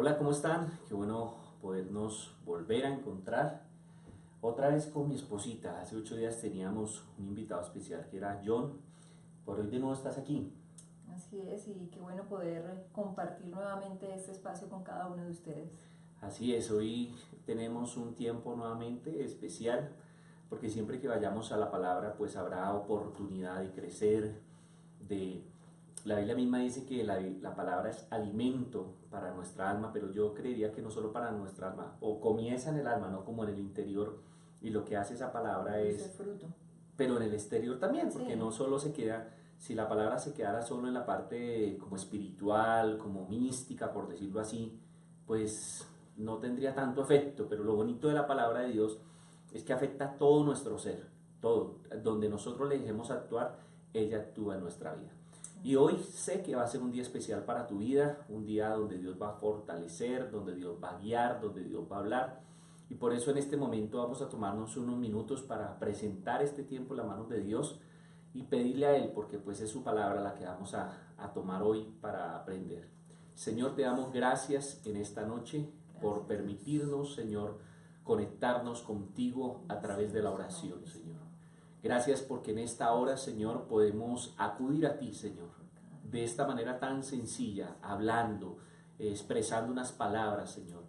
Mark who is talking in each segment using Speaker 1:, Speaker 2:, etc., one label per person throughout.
Speaker 1: Hola, ¿cómo están? Qué bueno podernos volver a encontrar otra vez con mi esposita. Hace 8 días teníamos un invitado especial que era John. Por hoy de nuevo estás aquí.
Speaker 2: Así es, y qué bueno poder compartir nuevamente este espacio con cada uno de ustedes.
Speaker 1: Así es, hoy tenemos un tiempo nuevamente especial porque siempre que vayamos a la palabra pues habrá oportunidad de crecer, de... La Biblia misma dice que la palabra es alimento para nuestra alma, pero yo creería que no solo para nuestra alma, o comienza en el alma, no como en el interior, y lo que hace esa palabra
Speaker 2: Produce
Speaker 1: es,
Speaker 2: fruto.
Speaker 1: pero en el exterior también, porque no
Speaker 2: Sí,
Speaker 1: solo se queda, si la palabra se quedara solo en la parte como espiritual, como mística, por decirlo así, pues no tendría tanto efecto, pero lo bonito de la palabra de Dios es que afecta todo nuestro ser, todo, donde nosotros le dejemos actuar, ella actúa en nuestra vida. Y
Speaker 2: así
Speaker 1: hoy
Speaker 2: es.
Speaker 1: sé que va a ser un día especial para tu vida, un día donde Dios va a fortalecer, donde Dios va a guiar, donde Dios va a hablar. Y por eso en este momento vamos a tomarnos unos minutos para presentar este tiempo en las manos de Dios y pedirle a Él, porque pues es su palabra la que vamos a tomar hoy para aprender. Señor, te damos gracias en esta noche por
Speaker 2: Gracias, Dios.
Speaker 1: permitirnos, Señor, conectarnos contigo a través de la
Speaker 2: Bendecimos tu
Speaker 1: oración,
Speaker 2: nombre,
Speaker 1: Señor.
Speaker 2: Señor.
Speaker 1: Gracias porque en esta hora, Señor, podemos acudir a ti, Señor,
Speaker 2: Por cada
Speaker 1: de esta
Speaker 2: necesidad.
Speaker 1: manera tan sencilla, hablando, expresando unas palabras, Señor.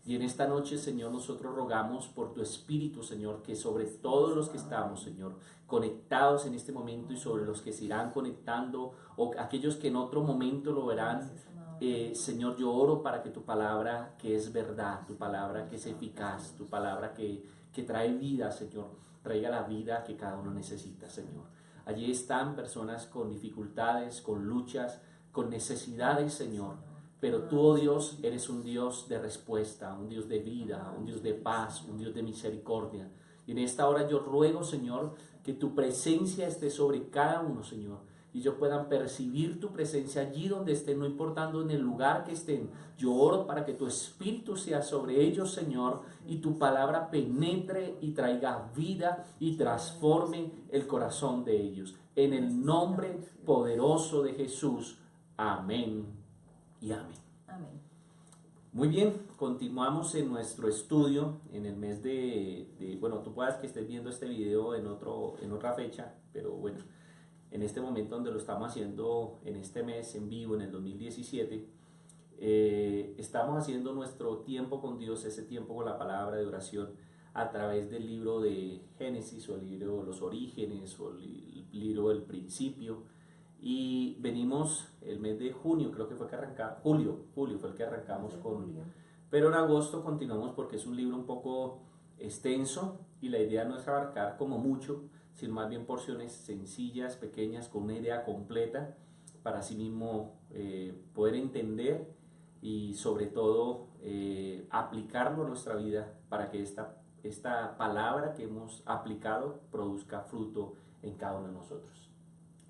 Speaker 2: Sí,
Speaker 1: Y en
Speaker 2: Señor.
Speaker 1: esta noche, Señor, nosotros rogamos por tu Espíritu, Señor, que sobre
Speaker 2: Así
Speaker 1: todos
Speaker 2: es,
Speaker 1: los que
Speaker 2: amado
Speaker 1: estamos,
Speaker 2: Rey.
Speaker 1: Señor, conectados en este momento y sobre
Speaker 2: Amén.
Speaker 1: los que se irán conectando o aquellos que en otro momento lo verán,
Speaker 2: Gracias, amado Rey.
Speaker 1: Señor, yo oro para que tu palabra, que es verdad, tu palabra que es
Speaker 2: Santo es
Speaker 1: eficaz, tu
Speaker 2: Dios.
Speaker 1: palabra que trae vida, Señor, traiga la vida que cada uno necesita, Señor. Allí están personas con dificultades, con luchas, con necesidades,
Speaker 2: Gracias,
Speaker 1: Señor.
Speaker 2: Señor. Te
Speaker 1: Pero tú, oh
Speaker 2: amamos,
Speaker 1: Dios,
Speaker 2: Señor
Speaker 1: eres un
Speaker 2: Jesús.
Speaker 1: Dios de respuesta, un Dios de
Speaker 2: Te
Speaker 1: vida, un Dios
Speaker 2: amamos a
Speaker 1: de
Speaker 2: ti,
Speaker 1: paz, un
Speaker 2: Señor.
Speaker 1: Dios de misericordia. Y en esta hora yo ruego, Señor, que tu presencia esté sobre cada uno, Señor, y ellos puedan percibir tu presencia allí donde estén, no importando en el lugar que estén. Yo oro para que tu Espíritu sea sobre ellos, Señor,
Speaker 2: Gracias,
Speaker 1: y tu
Speaker 2: bendecimos
Speaker 1: palabra penetre y traiga vida y
Speaker 2: lleno de tu
Speaker 1: transforme el
Speaker 2: Espíritu, Señor.
Speaker 1: corazón de ellos. En el nombre
Speaker 2: Necesitamos, Dios.
Speaker 1: poderoso de Jesús. Amén y amén.
Speaker 2: Amén.
Speaker 1: Muy bien, continuamos en nuestro estudio en el mes bueno, tú puedas que estés viendo este video en otra fecha, pero bueno, en este momento donde lo estamos haciendo en este mes en vivo, en el 2017, estamos haciendo nuestro tiempo con Dios, ese tiempo con la palabra de oración a través del libro de Génesis o el libro de los orígenes o el libro del principio. Y venimos el mes de junio, creo que fue que arrancamos, julio fue el que arrancamos
Speaker 2: Desde
Speaker 1: con,
Speaker 2: julio.
Speaker 1: pero en agosto continuamos porque es un libro un poco extenso y la idea no es abarcar como mucho, sino más bien porciones sencillas, pequeñas, con una idea completa para así mismo poder entender y sobre todo aplicarlo a nuestra vida para que esta palabra que hemos aplicado produzca fruto en cada uno de nosotros.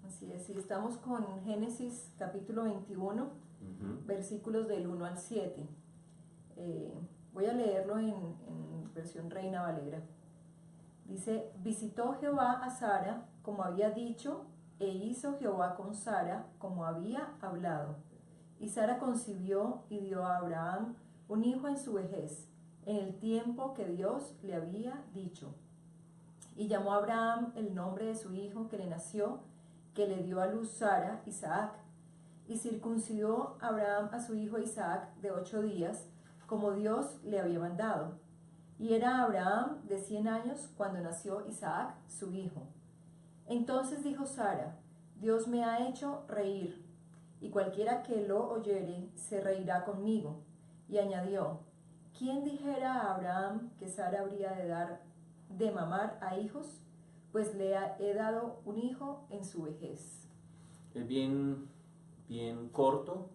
Speaker 2: Así es, y estamos con Génesis capítulo 21,
Speaker 1: Ujú.
Speaker 2: versículos del 1 al 7. Eh, Voy a leerlo en versión Reina Valera. Dice, visitó Jehová a Sara como había dicho, e hizo Jehová con Sara como había hablado. Y Sara concibió y dio a Abraham un hijo en su vejez, en el tiempo que Dios le había dicho. Y llamó a Abraham el nombre de su hijo que le nació, que le dio a luz Sara, Isaac. Y circuncidó Abraham a su hijo Isaac de 8 días, como Dios le había mandado. Y era Abraham de 100 años cuando nació Isaac, su hijo. Entonces dijo Sara, Dios me ha hecho reír, y cualquiera que lo oyere se reirá conmigo. Y añadió, ¿quién dijera a Abraham que Sara habría de dar de mamar a hijos? Pues le he dado un hijo en su vejez.
Speaker 1: Es bien corto,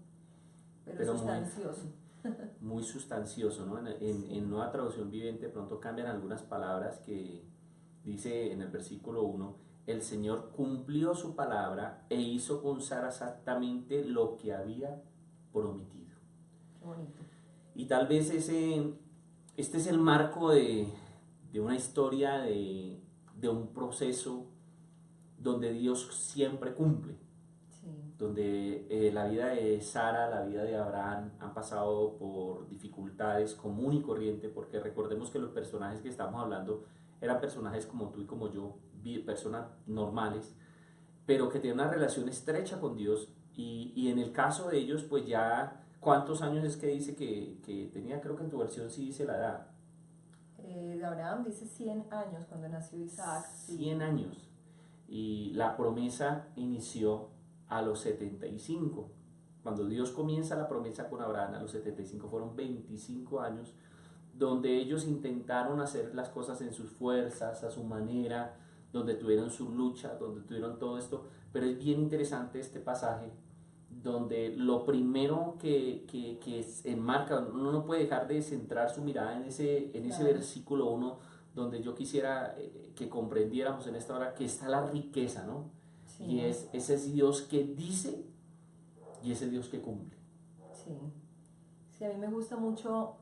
Speaker 2: Pero
Speaker 1: pero
Speaker 2: sustancioso.
Speaker 1: muy sustancioso, ¿no? En
Speaker 2: Sí,
Speaker 1: Nueva Traducción Viviente pronto cambian algunas palabras que dice en el versículo 1, el Señor cumplió su palabra e hizo con Sara exactamente lo que había prometido.
Speaker 2: qué bonito.
Speaker 1: Y tal vez este es el marco de una historia, de un proceso donde Dios siempre cumple.
Speaker 2: Sí, Sí,
Speaker 1: donde la vida de Sara, la vida de Abraham han pasado por dificultades común y corriente, porque recordemos que los personajes que estamos hablando eran personajes como tú y como yo, personas normales, pero que tienen una relación estrecha con Dios y en el caso de ellos, pues ya, ¿cuántos años es que dice que tenía? Creo que en tu versión sí dice la edad.
Speaker 2: De Abraham dice 100 años cuando nació Isaac, sí.
Speaker 1: 100 años. Y la promesa inició a los 75. Cuando Dios comienza la promesa con Abraham a los 75, fueron 25 años donde ellos intentaron hacer las cosas en sus fuerzas, a su manera, donde tuvieron su lucha, donde tuvieron todo esto. Pero es bien interesante este pasaje donde lo primero que se enmarca, uno no puede dejar de centrar su mirada en ese
Speaker 2: Claro.
Speaker 1: versículo 1, donde yo quisiera que comprendiéramos en esta hora que está la riqueza, ¿no? Y
Speaker 2: Sí,
Speaker 1: ese es Dios que dice y ese Dios que cumple.
Speaker 2: sí. Sí, a mí me gusta mucho,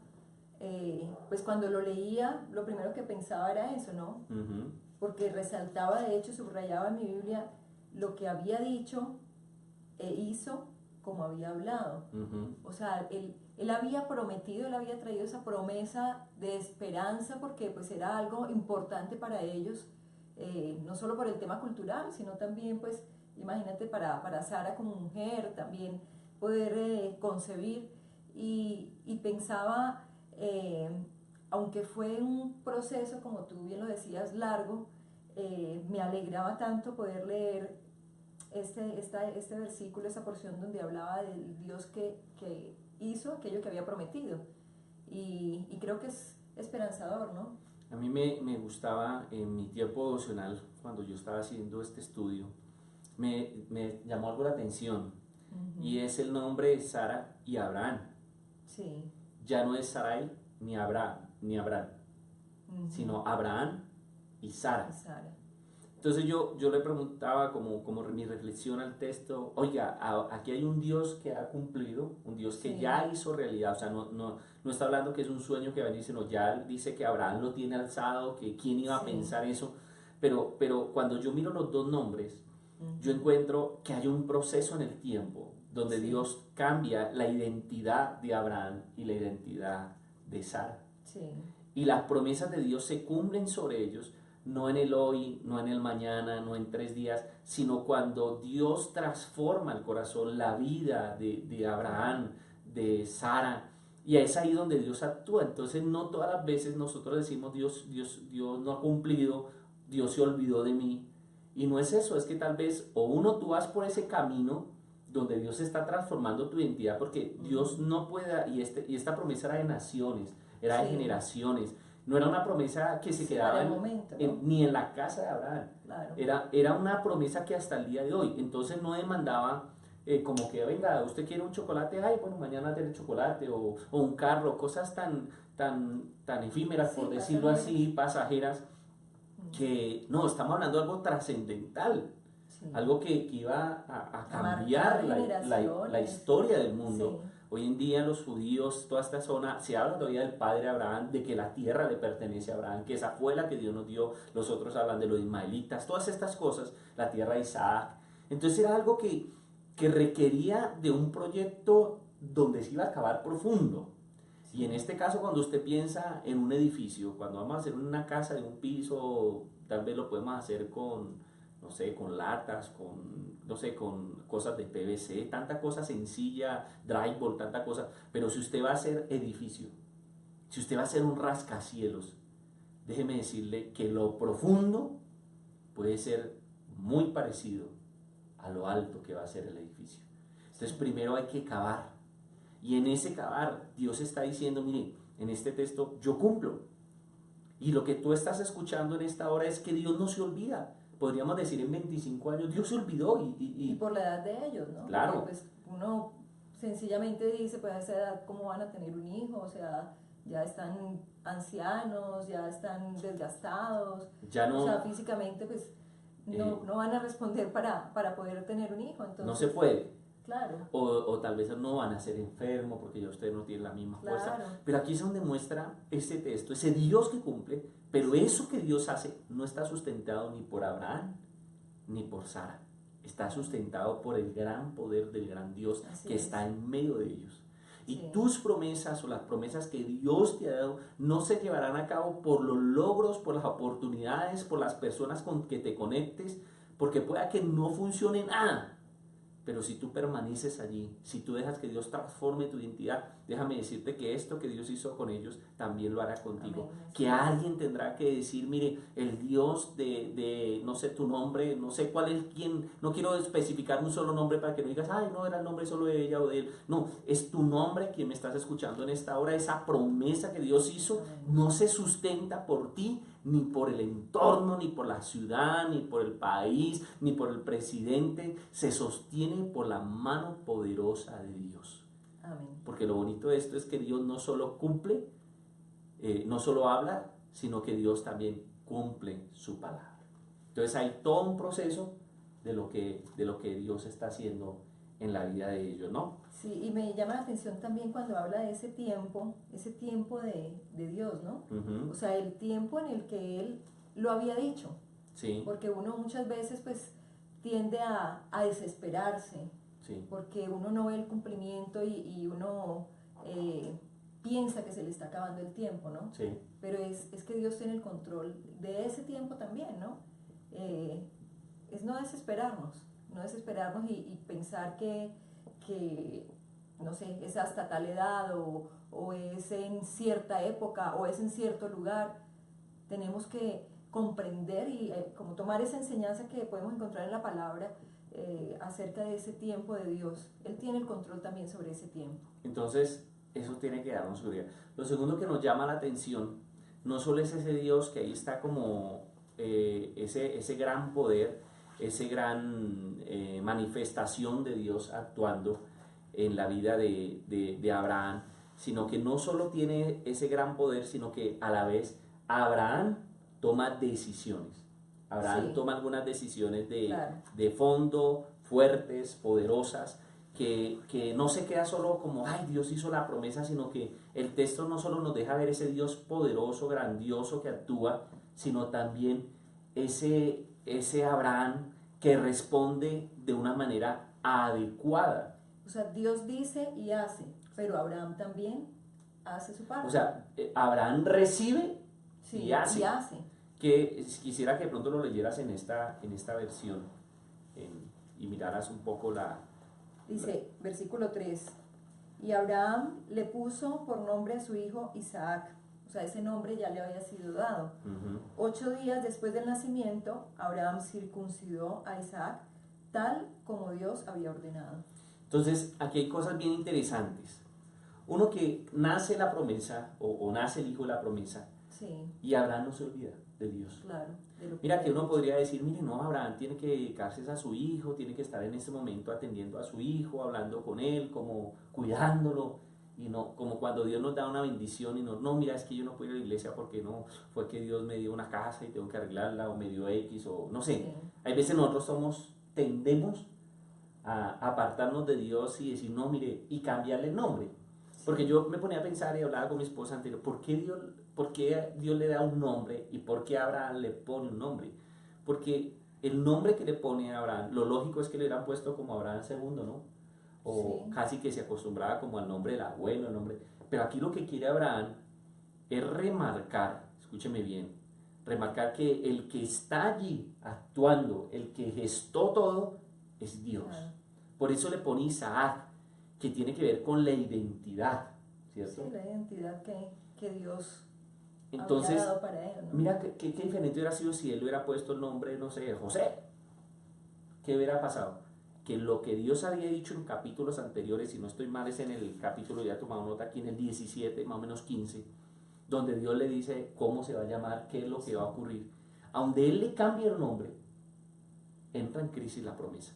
Speaker 2: pues cuando lo leía, lo primero que pensaba era eso, ¿no?
Speaker 1: Ujú,
Speaker 2: Porque resaltaba, de hecho, subrayaba en mi Biblia lo que había dicho e hizo como había hablado.
Speaker 1: ujú,
Speaker 2: O sea, él había prometido, él había traído esa promesa de esperanza porque pues era algo importante para ellos, no solo por el tema cultural, sino también pues, imagínate, para Sara como mujer, también poder concebir y pensaba, aunque fue un proceso, como tú bien lo decías, largo, me alegraba tanto poder leer este versículo, esa porción donde hablaba del Dios que hizo aquello que había prometido. Y creo que es esperanzador, ¿no?
Speaker 1: A mí me gustaba en mi tiempo devocional, cuando yo estaba haciendo este estudio, me llamó algo la atención y
Speaker 2: Ujú.
Speaker 1: es el nombre de Sara y Abraham.
Speaker 2: Sí.
Speaker 1: Ya no es Sarai ni Abraham,
Speaker 2: Ujú.
Speaker 1: sino Abraham y
Speaker 2: Y
Speaker 1: Sara.
Speaker 2: Sara.
Speaker 1: Entonces yo le preguntaba como mi reflexión al texto, oiga, aquí hay un Dios que ha cumplido, un Dios que
Speaker 2: Sí,
Speaker 1: ya hizo realidad, o sea, no está hablando que es un sueño que va a venir, sino ya dice que Abraham lo tiene alzado, que quién iba a
Speaker 2: sí.
Speaker 1: pensar eso, pero cuando yo miro los dos nombres, yo
Speaker 2: Ujú.
Speaker 1: encuentro que hay un proceso en el tiempo donde
Speaker 2: Sí,
Speaker 1: Dios cambia la identidad de Abraham y la identidad de Sara.
Speaker 2: sí.
Speaker 1: Y las promesas de Dios se cumplen sobre ellos, no en el hoy, no en el mañana, no en 3 días, sino cuando Dios transforma el corazón, la vida de
Speaker 2: Claro.
Speaker 1: Abraham, de Sara. Y es ahí donde Dios actúa. Entonces no todas las veces nosotros decimos Dios no ha cumplido, Dios se olvidó de mí. Y no es eso, es que tal vez o uno tú vas por ese camino donde Dios está transformando tu identidad, porque Dios
Speaker 2: Ujú.
Speaker 1: no puede, y esta promesa era de naciones, era de
Speaker 2: Sí,
Speaker 1: generaciones, no era una promesa que se
Speaker 2: sí, para
Speaker 1: quedaba
Speaker 2: el momento, ¿no?
Speaker 1: ni en la casa de Abraham,
Speaker 2: Claro.
Speaker 1: era una promesa que hasta el día de hoy, entonces no demandaba como que, venga, usted quiere un chocolate, ay, bueno, mañana tiene chocolate, o un carro, cosas tan efímeras, por
Speaker 2: Sí,
Speaker 1: decirlo así,
Speaker 2: pasajeras.
Speaker 1: pasajeras,
Speaker 2: Ujú.
Speaker 1: que no, estamos hablando de algo trascendental,
Speaker 2: Sí.
Speaker 1: algo que iba a
Speaker 2: A marcar
Speaker 1: cambiar la
Speaker 2: generaciones.
Speaker 1: historia del mundo.
Speaker 2: Sí,
Speaker 1: Hoy en día los judíos, toda esta zona, se habla todavía del padre Abraham, de que la tierra le pertenece a Abraham, que esa fue la que Dios nos dio. Los otros hablan de los ismaelitas, todas estas cosas, la tierra de Isaac. Entonces era algo que requería de un proyecto donde se iba a acabar profundo. Y en
Speaker 2: sí.
Speaker 1: este caso, cuando usted piensa en un edificio, cuando vamos a hacer una casa de un piso, tal vez lo podemos hacer con, no sé, con latas, no sé, con cosas de PVC, tanta cosa sencilla, drywall, tanta cosa. Pero si usted va a hacer edificio, si usted va a hacer un rascacielos, déjeme decirle que lo profundo puede ser muy parecido a lo alto que va a ser el edificio.
Speaker 2: Sí,
Speaker 1: Entonces, primero hay que cavar. Y en ese cavar, Dios está diciendo, mire, en este texto, yo cumplo. Y lo que tú estás escuchando en esta hora es que Dios no se olvida. Podríamos decir en 25 años, Dios se olvidó
Speaker 2: y por la edad de ellos, ¿no? Porque
Speaker 1: claro,
Speaker 2: pues uno sencillamente dice, pues a esa edad, ¿cómo van a tener un hijo? O sea, ya están ancianos, ya están desgastados,
Speaker 1: ya
Speaker 2: o sea,
Speaker 1: no,
Speaker 2: físicamente pues
Speaker 1: eh,
Speaker 2: no van a responder para poder tener un hijo,
Speaker 1: no se
Speaker 2: entonces,
Speaker 1: puede.
Speaker 2: claro,
Speaker 1: O tal vez no van a ser enfermos porque ya ustedes no tienen la misma fuerza.
Speaker 2: claro,
Speaker 1: Pero aquí es donde muestra este texto, ese Dios que cumple, pero
Speaker 2: sí,
Speaker 1: eso que Dios hace no está sustentado ni por Abraham ni por Sara. está sustentado por el gran poder del gran Dios
Speaker 2: Así
Speaker 1: que
Speaker 2: es.
Speaker 1: está en medio de ellos. Y
Speaker 2: Sí.
Speaker 1: tus promesas o las promesas que Dios te ha dado no se llevarán a cabo por los logros, por las oportunidades, por las personas con que te conectes, porque pueda que no funcione nada. Pero si tú permaneces allí, si tú dejas que Dios transforme tu identidad, déjame decirte que esto que Dios hizo con ellos, también lo hará contigo.
Speaker 2: Amén.
Speaker 1: Que alguien tendrá que decir, mire, el Dios no sé tu nombre, no sé cuál es quién, no quiero especificar un solo nombre para que no digas, ay, no, era el nombre solo de ella o de él. No, es tu nombre quien me estás escuchando en esta hora. Esa promesa que Dios hizo
Speaker 2: Amén.
Speaker 1: no se sustenta por ti, ni por el entorno, ni por la ciudad, ni por el país, ni por el presidente, se sostiene por la mano poderosa de Dios.
Speaker 2: Amén.
Speaker 1: Porque lo bonito de esto es que Dios no solo cumple, no solo habla, sino que Dios también cumple su palabra. Entonces hay todo un proceso de lo que Dios está haciendo en la vida de ellos, ¿no?
Speaker 2: Sí, y me llama la atención también cuando habla de ese tiempo de Dios, ¿no?
Speaker 1: Uh-huh.
Speaker 2: O sea, el tiempo en el que Él lo había dicho.
Speaker 1: Sí.
Speaker 2: Porque uno muchas veces pues tiende a desesperarse,
Speaker 1: Sí.
Speaker 2: porque uno no ve el cumplimiento y uno piensa que se le está acabando el tiempo, ¿no?
Speaker 1: Sí.
Speaker 2: Pero es que Dios tiene el control de ese tiempo también, ¿no? Es no desesperarnos y pensar que, no sé, es hasta tal edad o es en cierta época o es en cierto lugar. Tenemos que comprender y como tomar esa enseñanza que podemos encontrar en la palabra acerca de ese tiempo de Dios. Él tiene el control también sobre ese tiempo.
Speaker 1: Entonces, eso tiene que darnos seguridad. Lo segundo que nos llama la atención, no solo es ese Dios que ahí está como ese gran poder, ese gran manifestación de Dios actuando en la vida de Abraham, sino que no solo tiene ese gran poder, sino que a la vez Abraham toma decisiones. Abraham
Speaker 2: Sí.
Speaker 1: toma algunas decisiones
Speaker 2: Claro.
Speaker 1: de fondo, fuertes, poderosas, que no se queda solo como, ay, Dios hizo la promesa, sino que el texto no solo nos deja ver ese Dios poderoso, grandioso que actúa, sino también ese Abraham que responde de una manera adecuada.
Speaker 2: O sea, Dios dice y hace, pero Abraham también hace su parte.
Speaker 1: O sea, Abraham recibe
Speaker 2: sí,
Speaker 1: y hace. Que quisiera que de pronto lo leyeras en esta versión y miraras un poco
Speaker 2: Dice, versículo 3, y Abraham le puso por nombre a su hijo Isaac. O sea, ese nombre ya le había sido dado. 8 días después del nacimiento, Abraham circuncidó a Isaac, tal como Dios había ordenado.
Speaker 1: Entonces, aquí hay cosas bien interesantes. Uno, que nace la promesa, o nace el hijo de la promesa,
Speaker 2: sí.
Speaker 1: Y Abraham no se olvida de Dios.
Speaker 2: Claro,
Speaker 1: Mira que uno podría decir, mire, no, Abraham tiene que dedicarse a su hijo, tiene que estar en este momento atendiendo a su hijo, hablando con él, como cuidándolo, y no como cuando Dios nos da una bendición y no, mira, es que yo no puedo ir a la iglesia porque no, fue que Dios me dio una casa y tengo que arreglarla, o me dio X, o no sé.
Speaker 2: sí.
Speaker 1: Hay veces nosotros tendemos a apartarnos de Dios y decir, no, mire, y cambiarle el nombre. Porque yo me ponía a pensar y hablaba con mi esposa anterior, ¿por qué Dios le da un nombre y por qué Abraham le pone un nombre? Porque el nombre que le pone a Abraham, lo lógico es que le hubieran puesto como Abraham segundo, ¿no? O
Speaker 2: sí.
Speaker 1: casi que se acostumbraba como al nombre del abuelo, el nombre. Pero aquí lo que quiere Abraham es remarcar, escúcheme bien, remarcar que el que está allí actuando, el que gestó todo, es Dios.
Speaker 2: Claro.
Speaker 1: Por eso le pone Isaac, que tiene que ver con la identidad, ¿cierto?
Speaker 2: Sí, la identidad que Dios
Speaker 1: Entonces,
Speaker 2: había dado para él, ¿no?
Speaker 1: mira qué diferente hubiera sido si él hubiera puesto el nombre, no sé, José. ¿Qué hubiera pasado? Que lo que Dios había dicho en capítulos anteriores, si no estoy mal, es en el capítulo, ya he tomado nota aquí, en el 17, más o menos 15, donde Dios le dice cómo se va a llamar, qué es lo que va a ocurrir. A donde él le cambia el nombre, entra en crisis la promesa.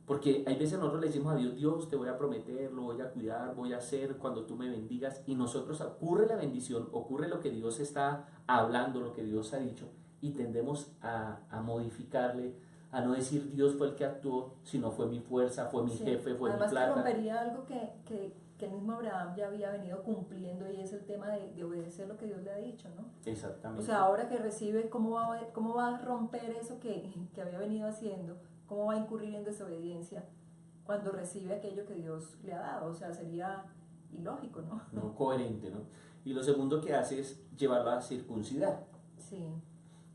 Speaker 1: Porque hay veces nosotros le decimos a Dios, Dios, te voy a prometer, lo voy a cuidar, voy a hacer cuando tú me bendigas, y nosotros ocurre la bendición, ocurre lo que Dios está hablando, lo que Dios ha dicho, y tendemos a modificarle, a no decir Dios fue el que actuó, sino fue mi fuerza, fue mi jefe, fue
Speaker 2: además
Speaker 1: mi plata.
Speaker 2: Además que rompería algo que el mismo Abraham ya había venido cumpliendo, y es el tema de obedecer lo que Dios le ha dicho, ¿no?
Speaker 1: Exactamente.
Speaker 2: O sea, ahora que recibe, ¿cómo va a romper eso que había venido haciendo? ¿Cómo va a incurrir en desobediencia cuando recibe aquello que Dios le ha dado? O sea, sería ilógico, ¿no?
Speaker 1: No coherente, ¿no? Y lo segundo que hace es llevarlo a circuncidar,
Speaker 2: Sí,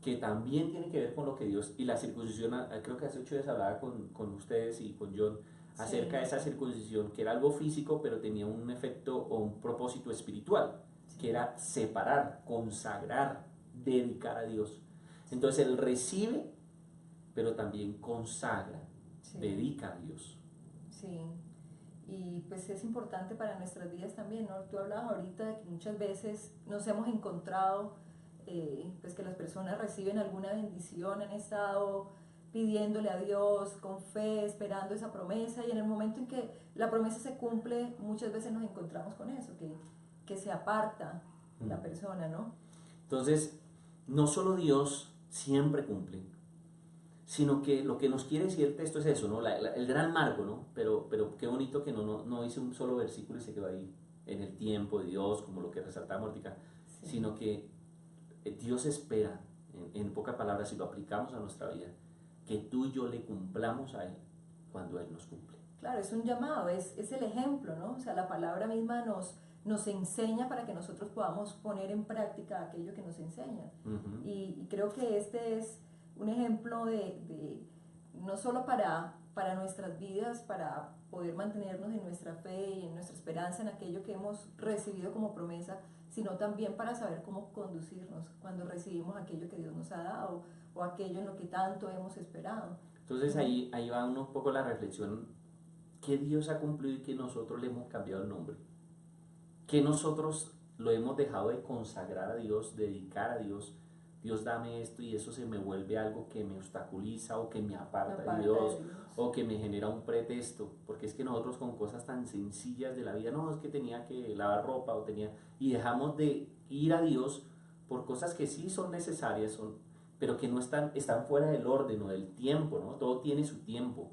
Speaker 1: que también tiene que ver con lo que Dios, y la circuncisión, creo que hace 8 días hablaba con ustedes y con John acerca de
Speaker 2: sí,
Speaker 1: esa circuncisión, que era algo físico, pero tenía un efecto o un propósito espiritual, que
Speaker 2: sí,
Speaker 1: era separar, consagrar, dedicar a Dios. Entonces él recibe, pero también consagra,
Speaker 2: sí,
Speaker 1: dedica a Dios.
Speaker 2: sí. Y pues es importante para nuestras vidas también, ¿no? Tú hablabas ahorita de que muchas veces nos hemos encontrado, pues que las personas reciben alguna bendición, han estado pidiéndole a Dios con fe, esperando esa promesa, y en el momento en que la promesa se cumple, muchas veces nos encontramos con eso, que se aparta la persona, ¿no?
Speaker 1: Entonces, no solo Dios siempre cumple, sino que lo que nos quiere decir el texto es eso, ¿no? El gran marco, ¿no? Pero qué bonito que no hice un solo versículo y se quedó ahí en el tiempo de Dios, como lo que resaltaba Mordecai,
Speaker 2: Sí,
Speaker 1: sino que Dios espera, en pocas palabras, si lo aplicamos a nuestra vida, que tú y yo le cumplamos a Él cuando Él nos cumple.
Speaker 2: claro, es un llamado, es el ejemplo, ¿no? O sea, la palabra misma nos enseña para que nosotros podamos poner en práctica aquello que nos enseña.
Speaker 1: Uh-huh.
Speaker 2: Y creo que este es un ejemplo no solo para nuestras vidas, para poder mantenernos en nuestra fe y en nuestra esperanza en aquello que hemos recibido como promesa, sino también para saber cómo conducirnos cuando recibimos aquello que Dios nos ha dado o aquello en lo que tanto hemos esperado.
Speaker 1: Entonces ahí va un poco la reflexión, que Dios ha cumplido y que nosotros le hemos cambiado el nombre, que nosotros lo hemos dejado de consagrar a Dios, dedicar a Dios. Dios, dame esto, y eso se me vuelve algo que me obstaculiza o que me aparta de Dios,
Speaker 2: De Dios.
Speaker 1: o que me genera un pretexto, porque es que nosotros con cosas tan sencillas de la vida, no, es que tenía que lavar ropa y dejamos de ir a Dios por cosas que sí son necesarias, pero que no están fuera del orden o del tiempo, ¿no? Todo tiene su tiempo.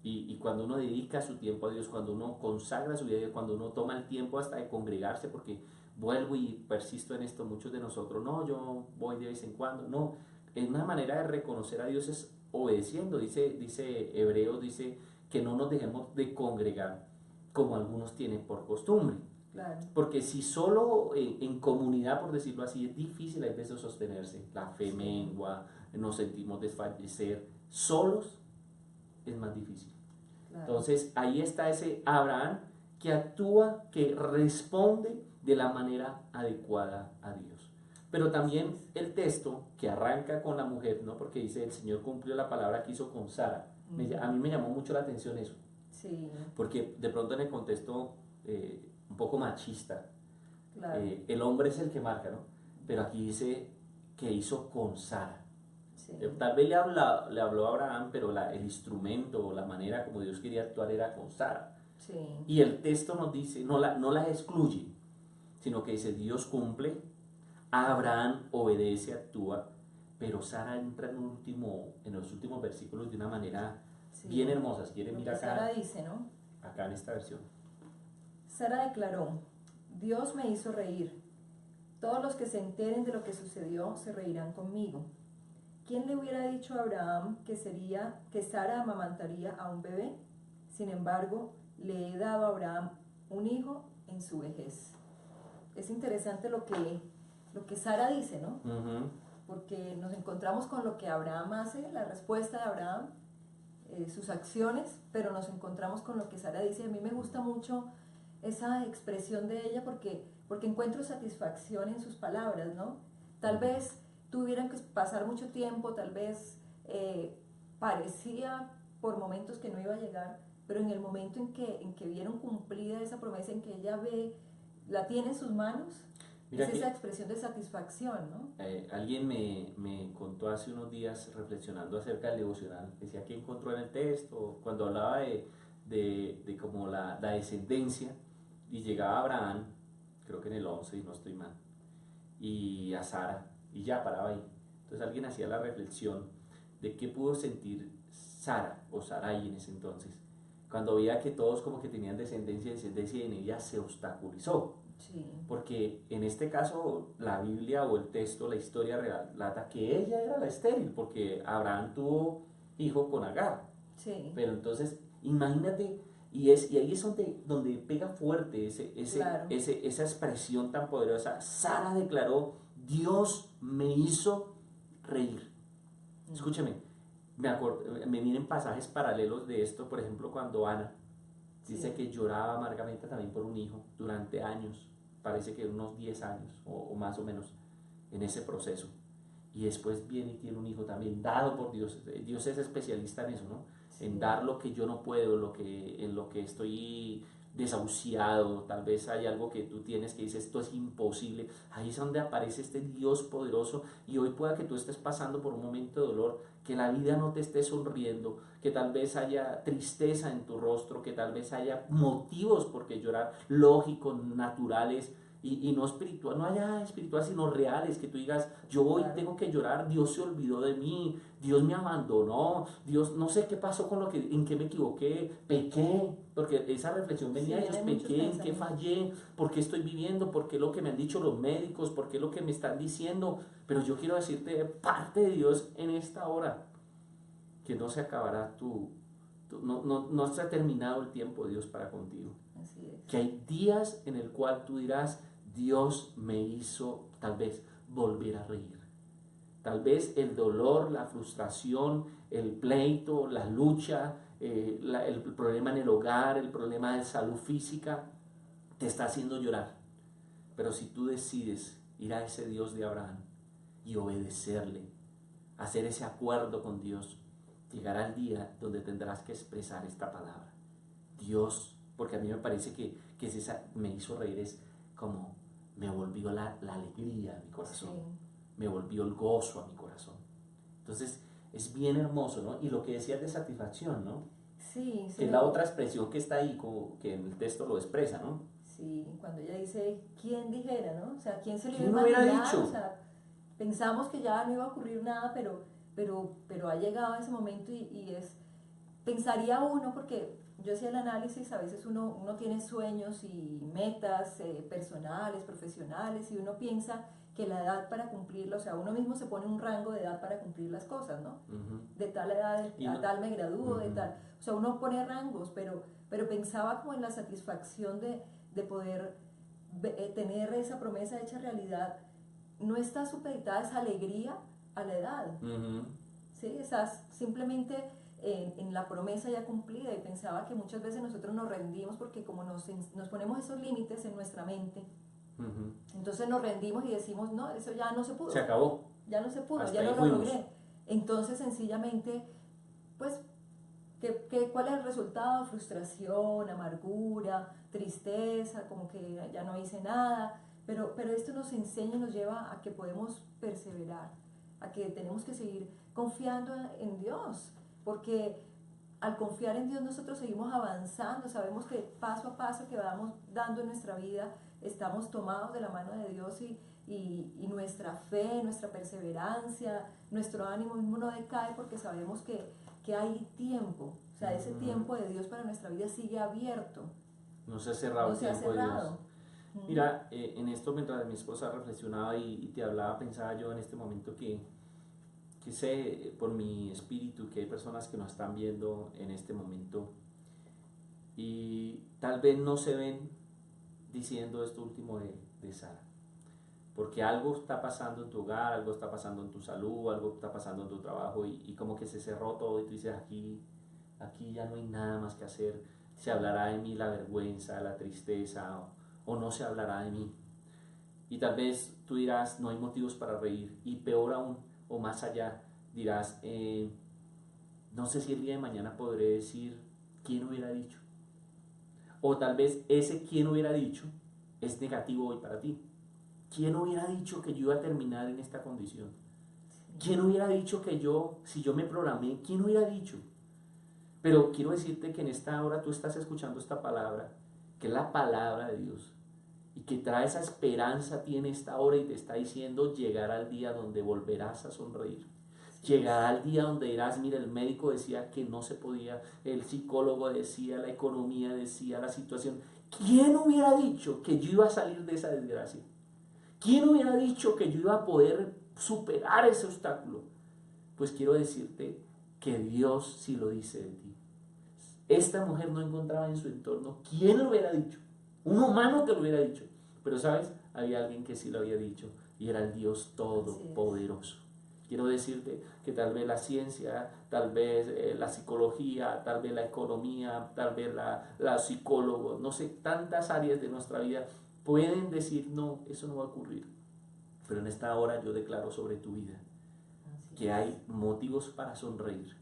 Speaker 1: Y cuando uno dedica su tiempo a Dios, cuando uno consagra su vida a Dios, cuando uno toma el tiempo hasta de congregarse, porque vuelvo y persisto en esto, muchos de nosotros, no, yo voy de vez en cuando, no, es una manera de reconocer a Dios es obedeciendo, dice Hebreos, dice que no nos dejemos de congregar como algunos tienen por costumbre,
Speaker 2: Claro.
Speaker 1: porque si solo en comunidad, por decirlo así, es difícil a veces sostenerse, la fe
Speaker 2: Sí.
Speaker 1: mengua, nos sentimos desfallecer, solos es más difícil.
Speaker 2: Claro.
Speaker 1: Entonces ahí está ese Abraham que actúa, que responde de la manera adecuada a Dios. Pero también el texto que arranca con la mujer, ¿no? Porque dice, el Señor cumplió la palabra que hizo con Sara. A mí me llamó mucho la atención eso.
Speaker 2: Sí.
Speaker 1: Porque de pronto en el contexto un poco machista,
Speaker 2: Claro.
Speaker 1: El hombre es el que marca, ¿no? Pero aquí dice que hizo con Sara.
Speaker 2: Sí.
Speaker 1: Tal vez le habló a Abraham, pero el instrumento o la manera como Dios quería actuar era con Sara.
Speaker 2: Sí.
Speaker 1: Y el texto nos dice, no las excluye, sino que dice, Dios cumple, Abraham obedece, actúa, pero Sara entra en los últimos versículos de una manera
Speaker 2: Sí.
Speaker 1: bien hermosa. Si quieren, mira acá,
Speaker 2: Sara dice, ¿no?
Speaker 1: acá en esta versión.
Speaker 2: Sara declaró, Dios me hizo reír. Todos los que se enteren de lo que sucedió se reirán conmigo. ¿Quién le hubiera dicho a Abraham que Sara amamantaría a un bebé? Sin embargo, le he dado a Abraham un hijo en su vejez. Es interesante lo que Sara dice, ¿no?
Speaker 1: Uh-huh.
Speaker 2: Porque nos encontramos con lo que Abraham hace, la respuesta de Abraham, sus acciones, pero nos encontramos con lo que Sara dice. A mí me gusta mucho esa expresión de ella porque encuentro satisfacción en sus palabras, ¿no? Tal vez tuvieran que pasar mucho tiempo, tal vez parecía por momentos que no iba a llegar, pero en el momento en que vieron cumplida esa promesa, en que ella la tiene en sus manos,
Speaker 1: Mira
Speaker 2: es
Speaker 1: que
Speaker 2: esa expresión de satisfacción, ¿no?
Speaker 1: alguien me contó hace unos días, reflexionando acerca del devocional, decía que encontró en el texto, cuando hablaba de como la descendencia, y llegaba Abraham, creo que en el 11, y no estoy mal, y a Sara, y ya paraba ahí. Entonces alguien hacía la reflexión de qué pudo sentir Sara o Sarai en ese entonces, cuando veía que todos como que tenían descendencia y en ella se obstaculizó.
Speaker 2: Sí.
Speaker 1: Porque en este caso la Biblia o el texto, la historia relata que ella era la estéril, porque Abraham tuvo hijo con Agar.
Speaker 2: Sí,
Speaker 1: Pero entonces, imagínate, y ahí es donde pega fuerte
Speaker 2: claro.
Speaker 1: esa expresión tan poderosa. Sara declaró, Dios me hizo reír. Escúcheme, me vienen pasajes paralelos de esto, por ejemplo, cuando Ana dice
Speaker 2: Sí,
Speaker 1: que lloraba amargamente también por un hijo durante años, parece que unos 10 años o más o menos en ese proceso. Y después viene y tiene un hijo también, dado por Dios. Dios es especialista en eso, ¿no? En
Speaker 2: sí,
Speaker 1: dar lo que yo no puedo, en lo que estoy desahuciado. Tal vez hay algo que tú tienes que dices, esto es imposible. Ahí es donde aparece este Dios poderoso. Y hoy pueda que tú estés pasando por un momento de dolor, que la vida no te esté sonriendo, que tal vez haya tristeza en tu rostro, que tal vez haya motivos por qué llorar, lógicos, naturales, y no espiritual, no haya espiritual, sino reales, que tú digas, yo hoy
Speaker 2: claro.
Speaker 1: tengo que llorar, Dios se olvidó de mí, Dios me abandonó, Dios, no sé qué pasó con en qué me equivoqué, pequé, porque esa reflexión
Speaker 2: Sí,
Speaker 1: venía de ellos,
Speaker 2: vienen muchos
Speaker 1: pequé, en qué
Speaker 2: pensamientos.
Speaker 1: fallé, por qué estoy viviendo, por qué lo que me han dicho los médicos, por qué lo que me están diciendo, pero yo quiero decirte de parte de Dios en esta hora, que no se acabará no se ha terminado el tiempo de Dios para contigo,
Speaker 2: Así es.
Speaker 1: que hay días en el cual tú dirás, Dios me hizo tal vez volver a reír. Tal vez el dolor, la frustración, el pleito, la lucha, el problema en el hogar, el problema de salud física, te está haciendo llorar. Pero si tú decides ir a ese Dios de Abraham y obedecerle, hacer ese acuerdo con Dios, llegará el día donde tendrás que expresar esta palabra. Dios, porque a mí me parece que es me hizo reír, es como me volvió la alegría a mi
Speaker 2: Sí,
Speaker 1: corazón, me volvió el gozo a mi corazón. Entonces es bien hermoso, ¿no? Y lo que decías de satisfacción, ¿no?
Speaker 2: sí,
Speaker 1: Que es la otra expresión que está ahí, como que en el texto lo expresa, ¿no?
Speaker 2: sí, cuando ella dice, ¿quién dijera, no? O sea, ¿quién se lo iba a
Speaker 1: ¿Quién me hubiera
Speaker 2: imaginar? O
Speaker 1: dicho?
Speaker 2: sea, pensamos que ya no iba a ocurrir nada, pero ha llegado ese momento y es, pensaría uno, porque yo hacía el análisis, a veces uno tiene sueños y metas personales, profesionales, y uno piensa que la edad para cumplirlo, o sea, uno mismo se pone un rango de edad para cumplir las cosas, ¿no?
Speaker 1: Ujú.
Speaker 2: De tal edad
Speaker 1: Y
Speaker 2: a
Speaker 1: no,
Speaker 2: tal me gradúo, de
Speaker 1: ujú,
Speaker 2: tal, o sea, uno pone rangos, pero pensaba como en la satisfacción de poder tener esa promesa hecha realidad. No está supeditada esa alegría a la edad,
Speaker 1: ujú.
Speaker 2: ¿sí? Estás simplemente en la promesa ya cumplida, y pensaba que muchas veces nosotros nos rendimos porque como nos ponemos esos límites en nuestra mente,
Speaker 1: Ujú.
Speaker 2: entonces nos rendimos y decimos, no, eso ya no se
Speaker 1: Se
Speaker 2: pudo,
Speaker 1: acabó,
Speaker 2: ya no se pudo,
Speaker 1: hasta
Speaker 2: ya
Speaker 1: ahí
Speaker 2: no lo
Speaker 1: fuimos.
Speaker 2: logré. Entonces sencillamente, pues, ¿cuál es el resultado? Frustración, amargura, tristeza, como que ya no hice nada. Pero esto nos enseña y nos lleva a que podemos perseverar, a que tenemos que seguir confiando en Dios, porque al confiar en Dios nosotros seguimos avanzando, sabemos que paso a paso que vamos dando en nuestra vida, estamos tomados de la mano de Dios, y nuestra fe, nuestra perseverancia, nuestro ánimo mismo no decae, porque sabemos que hay tiempo, o sea, ese
Speaker 1: Ujú.
Speaker 2: tiempo de Dios para nuestra vida sigue abierto,
Speaker 1: No se ha cerrado
Speaker 2: no
Speaker 1: el
Speaker 2: se ha
Speaker 1: tiempo de Dios.
Speaker 2: cerrado. ¿Mm?
Speaker 1: Mira, en esto mientras mi esposa reflexionaba y te hablaba, pensaba yo en este momento que sé por mi espíritu que hay personas que nos están viendo en este momento y tal vez no se ven diciendo esto último de Sara, porque algo está pasando en tu hogar, algo está pasando en tu salud, algo está pasando en tu trabajo y como que se cerró todo y tú dices aquí ya no hay nada más que hacer, se
Speaker 2: Sí,
Speaker 1: hablará de mí la vergüenza, la tristeza o no se hablará de mí. Y tal vez tú dirás, no hay motivos para reír. Y peor aún, o más allá, dirás, no sé si el día de mañana podré decir quién hubiera dicho. O tal vez ese quién hubiera dicho es negativo hoy para ti. ¿Quién hubiera dicho que yo iba a terminar en esta condición?
Speaker 2: sí,
Speaker 1: ¿Quién hubiera dicho que yo, si yo me programé, quién hubiera dicho? Pero quiero decirte que en esta hora tú estás escuchando esta palabra, que es la palabra de Dios, y que trae esa esperanza a ti en esta hora y te está diciendo llegará el día donde volverás a sonreír.
Speaker 2: así es.
Speaker 1: Llegará el día donde dirás, mira, el médico decía que no se podía, el psicólogo decía, la economía decía, la situación. ¿Quién hubiera dicho que yo iba a salir de esa desgracia? ¿Quién hubiera dicho que yo iba a poder superar ese obstáculo? Pues quiero decirte, que Dios sí lo dice de ti. Esta mujer no encontraba en su entorno quién lo hubiera dicho, un humano que lo hubiera dicho, pero sabes, había alguien que sí lo había dicho y era el Dios todopoderoso. Quiero decirte que tal vez la ciencia, tal vez la psicología, tal vez la economía, tal vez la psicólogos, no sé, tantas áreas de nuestra vida pueden decir, no, eso no va a ocurrir. Pero en esta hora yo declaro sobre tu vida que hay motivos para sonreír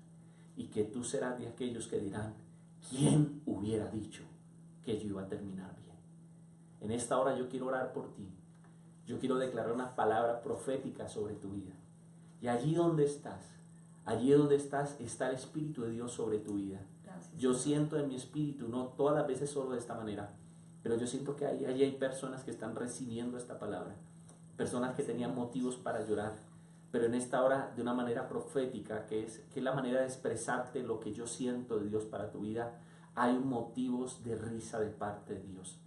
Speaker 1: y que tú serás de aquellos que dirán, ¿quién hubiera dicho que yo iba a terminar bien? En esta hora yo quiero orar por ti. Yo quiero declarar una palabra profética sobre tu vida. Y allí donde estás, está el Espíritu de Dios sobre tu vida.
Speaker 2: Gracias,
Speaker 1: Yo
Speaker 2: Señor.
Speaker 1: siento en mi espíritu, no todas las veces solo de esta manera, pero yo siento que allí hay personas que están recibiendo esta palabra. Personas que tenían motivos para llorar, pero en esta hora de una manera profética, que es la manera de expresarte lo que yo siento de Dios para tu vida, hay motivos de risa de parte de Dios.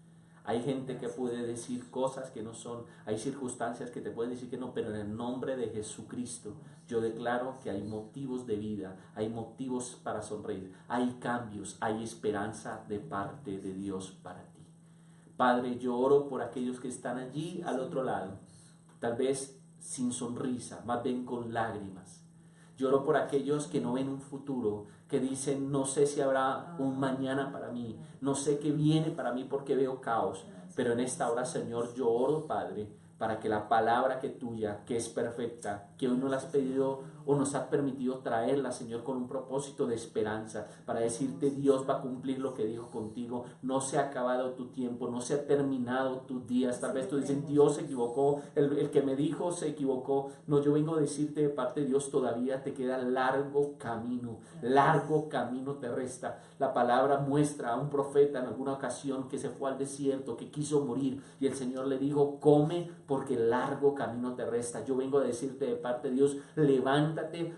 Speaker 1: Hay gente que puede decir cosas que no son, hay circunstancias que te pueden decir que no, pero en el nombre de Jesucristo yo declaro que hay motivos de vida, hay motivos para sonreír, hay cambios, hay esperanza de parte de Dios para ti. Padre, yo oro por aquellos que están allí al otro lado, tal vez sin sonrisa, más bien con lágrimas. Yo oro por aquellos que no ven un futuro, que dicen, no sé si habrá un mañana para mí, no sé qué viene para mí porque veo caos. Pero en esta hora, Señor, yo oro, Padre, para que la palabra que tuya, que es perfecta, que hoy nos la has pedido o nos has permitido traerla, Señor, con un propósito de esperanza, para decirte, Dios va a cumplir lo que dijo contigo, no se ha acabado tu tiempo, no se ha terminado tus días. Tal vez tú dices, Dios se equivocó, el que me dijo se equivocó. No, yo vengo a decirte de parte de Dios, todavía te queda largo camino te resta. La palabra muestra a un profeta en alguna ocasión que se fue al desierto, que quiso morir, y el Señor le dijo, come porque largo camino te resta. Yo vengo a decirte de parte de Dios, levántate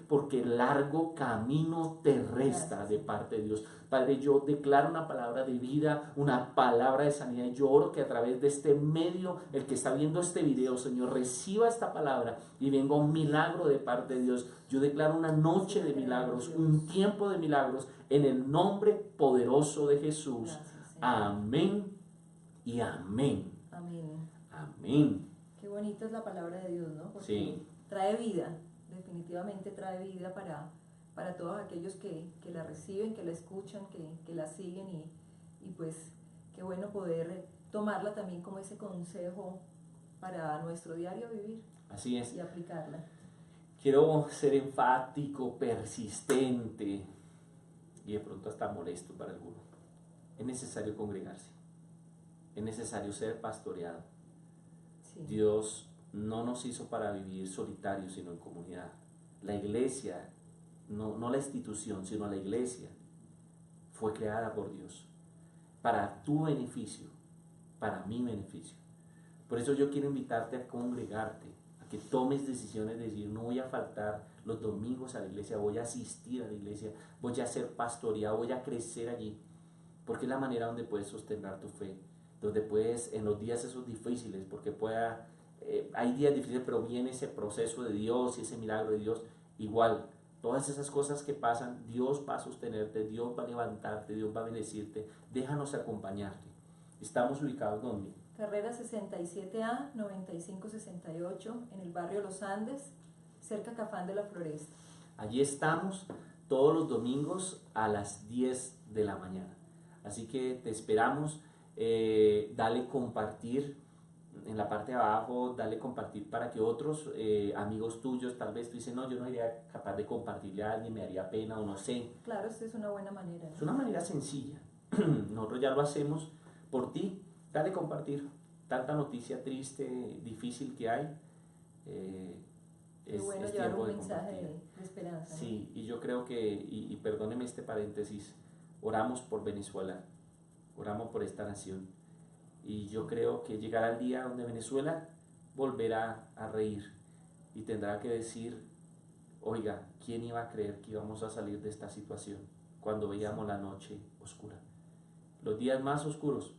Speaker 1: porque largo camino te resta de parte de Dios. Padre, yo declaro una palabra de vida, una palabra de sanidad. Yo oro que a través de este medio, el que está viendo este video, Señor, reciba esta palabra y venga un milagro de parte de Dios. Yo declaro una noche de milagros, un tiempo de milagros, en el nombre poderoso de Jesús. Amén y amén.
Speaker 2: Amén.
Speaker 1: Amén.
Speaker 2: Qué bonita es la palabra de Dios, ¿no? Porque
Speaker 1: Sí.
Speaker 2: trae vida, definitivamente trae vida para todos aquellos que la reciben, que la escuchan, que la siguen y pues qué bueno poder tomarla también como ese consejo para nuestro diario vivir.
Speaker 1: Así es.
Speaker 2: Y aplicarla.
Speaker 1: Quiero ser enfático, persistente y de pronto hasta molesto para algunos. Es necesario congregarse, es necesario ser pastoreado.
Speaker 2: Sí.
Speaker 1: Dios no nos hizo para vivir solitarios, sino en comunidad. La iglesia, no la institución, sino la iglesia, fue creada por Dios para tu beneficio, para mi beneficio. Por eso yo quiero invitarte a congregarte, a que tomes decisiones de decir, no voy a faltar los domingos a la iglesia, voy a asistir a la iglesia, voy a ser pastoreado, voy a crecer allí, porque es la manera donde puedes sostener tu fe, donde puedes, en los días esos difíciles, porque hay días difíciles, pero viene ese proceso de Dios y ese milagro de Dios, igual, todas esas cosas que pasan, Dios va a sostenerte, Dios va a levantarte, Dios va a bendecirte, déjanos acompañarte. Estamos ubicados ¿dónde?
Speaker 2: Carrera 67A, 9568, en el barrio Los Andes, cerca Cafán de la Floresta.
Speaker 1: Allí estamos todos los domingos a las 10 de la mañana. Así que te esperamos. Dale compartir en la parte de abajo, dale compartir para que otros amigos tuyos, tal vez tú dices, no, yo no sería capaz de compartirle a alguien, me daría pena o no sé.
Speaker 2: Claro, esta es una buena manera, ¿no?
Speaker 1: Es una manera sencilla. Nosotros ya lo hacemos por ti. Dale compartir. Tanta noticia triste, difícil que hay.
Speaker 2: Qué bueno llevar un mensaje de esperanza, ¿no?
Speaker 1: Sí, y yo creo que, y perdóneme este paréntesis, oramos por Venezuela, oramos por esta nación. Y yo creo que llegará el día donde Venezuela volverá a reír y tendrá que decir, oiga, ¿quién iba a creer que íbamos a salir de esta situación cuando veíamos la noche oscura? Los días más oscuros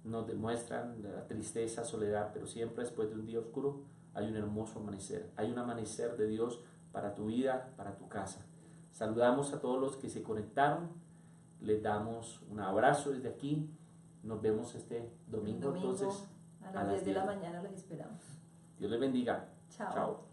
Speaker 1: nos demuestran la tristeza, soledad, pero siempre después de un día oscuro hay un hermoso amanecer. Hay un amanecer de Dios para tu vida, para tu casa. Saludamos a todos los que se conectaron, les damos un abrazo desde aquí, nos vemos este domingo, entonces
Speaker 2: a las 10 de la mañana los esperamos.
Speaker 1: Dios les bendiga.
Speaker 2: Chao.
Speaker 1: Chao.